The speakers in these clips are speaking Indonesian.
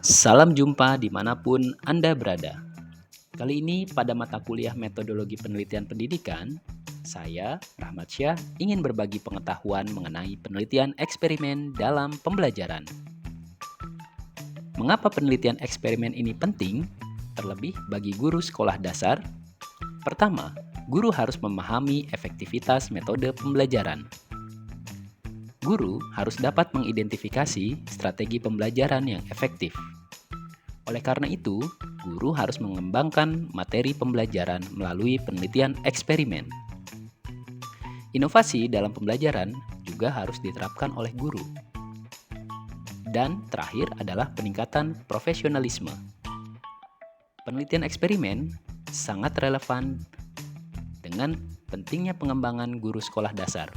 Salam jumpa dimanapun Anda berada. Kali ini pada mata kuliah Metodologi Penelitian Pendidikan, saya, Rahmat Syah, ingin berbagi pengetahuan mengenai penelitian eksperimen dalam pembelajaran. Mengapa penelitian eksperimen ini penting, terlebih bagi guru sekolah dasar? Pertama, guru harus memahami efektivitas metode pembelajaran. Guru harus dapat mengidentifikasi strategi pembelajaran yang efektif. Oleh karena itu, guru harus mengembangkan materi pembelajaran melalui penelitian eksperimen. Inovasi dalam pembelajaran juga harus diterapkan oleh guru. Dan terakhir adalah peningkatan profesionalisme. Penelitian eksperimen sangat relevan dengan pentingnya pengembangan guru sekolah dasar.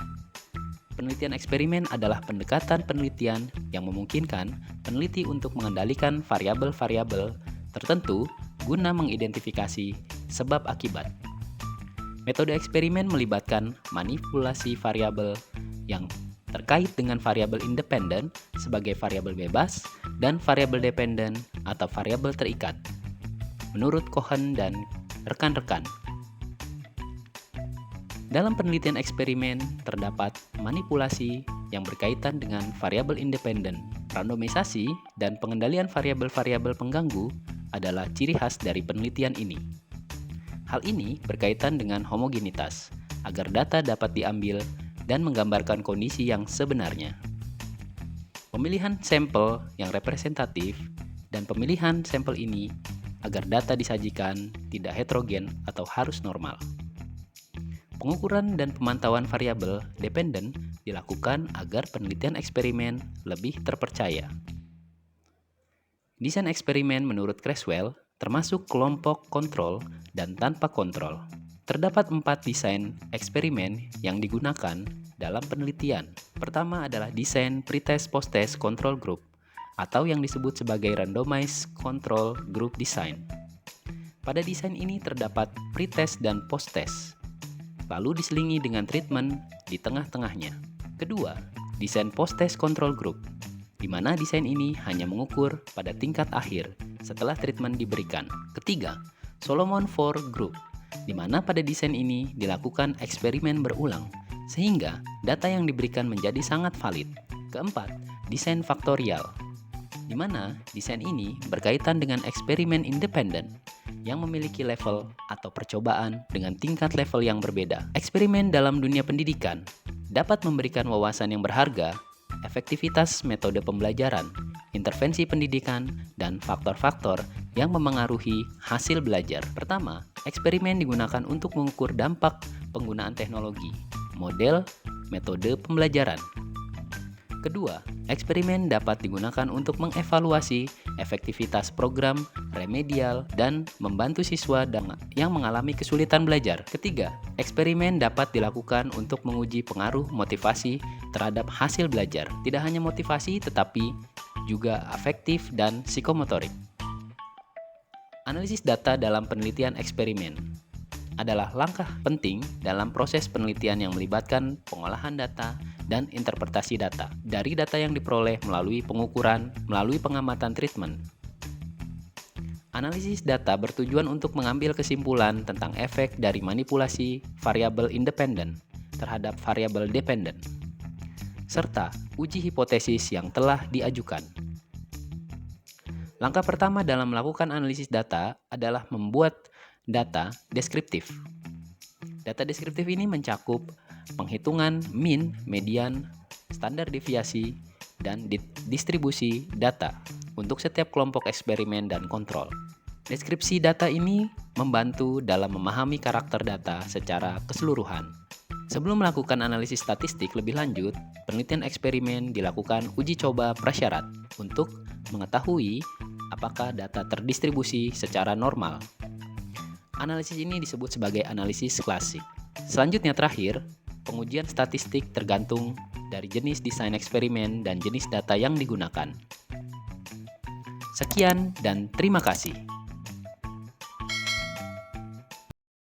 Penelitian eksperimen adalah pendekatan penelitian yang memungkinkan peneliti untuk mengendalikan variabel-variabel tertentu guna mengidentifikasi sebab akibat. Metode eksperimen melibatkan manipulasi variabel yang terkait dengan variabel independen sebagai variabel bebas dan variabel dependen atau variabel terikat. Menurut Cohen dan rekan-rekan, dalam penelitian eksperimen terdapat manipulasi yang berkaitan dengan variabel independen. Randomisasi dan pengendalian variabel-variabel pengganggu adalah ciri khas dari penelitian ini. Hal ini berkaitan dengan homogenitas, agar data dapat diambil dan menggambarkan kondisi yang sebenarnya. Pemilihan sampel yang representatif dan pemilihan sampel ini agar data disajikan tidak heterogen atau harus normal. Pengukuran dan pemantauan variabel dependen dilakukan agar penelitian eksperimen lebih terpercaya. Desain eksperimen menurut Creswell termasuk kelompok kontrol dan tanpa kontrol. Terdapat 4 desain eksperimen yang digunakan dalam penelitian. Pertama adalah desain pretest post-test control group atau yang disebut sebagai randomized control group design. Pada desain ini terdapat pretest dan post-test, lalu diselingi dengan treatment di tengah-tengahnya. Kedua, desain post-test control group, di mana desain ini hanya mengukur pada tingkat akhir setelah treatment diberikan. Ketiga, Solomon 4 group, di mana pada desain ini dilakukan eksperimen berulang, sehingga data yang diberikan menjadi sangat valid. Keempat, desain faktorial, di mana desain ini berkaitan dengan eksperimen independen yang memiliki level atau percobaan dengan tingkat level yang berbeda. Eksperimen dalam dunia pendidikan dapat memberikan wawasan yang berharga, efektivitas metode pembelajaran, intervensi pendidikan, dan faktor-faktor yang memengaruhi hasil belajar. Pertama, eksperimen digunakan untuk mengukur dampak penggunaan teknologi, model, metode pembelajaran. Kedua, eksperimen dapat digunakan untuk mengevaluasi efektivitas program remedial dan membantu siswa yang mengalami kesulitan belajar. Ketiga, eksperimen dapat dilakukan untuk menguji pengaruh motivasi terhadap hasil belajar. Tidak hanya motivasi, tetapi juga afektif dan psikomotorik. Analisis data dalam penelitian eksperimen adalah langkah penting dalam proses penelitian yang melibatkan pengolahan data dan interpretasi data. Dari data yang diperoleh melalui pengukuran, melalui pengamatan treatment. Analisis data bertujuan untuk mengambil kesimpulan tentang efek dari manipulasi variabel independen terhadap variabel dependen, serta uji hipotesis yang telah diajukan. Langkah pertama dalam melakukan analisis data adalah membuat data deskriptif. Data deskriptif ini mencakup penghitungan mean, median, standar deviasi, dan distribusi data untuk setiap kelompok eksperimen dan kontrol. Deskripsi data ini membantu dalam memahami karakter data secara keseluruhan. Sebelum melakukan analisis statistik lebih lanjut, penelitian eksperimen dilakukan uji coba prasyarat untuk mengetahui apakah data terdistribusi secara normal. Analisis ini disebut sebagai analisis klasik. Selanjutnya terakhir, pengujian statistik tergantung dari jenis desain eksperimen dan jenis data yang digunakan. Sekian dan terima kasih.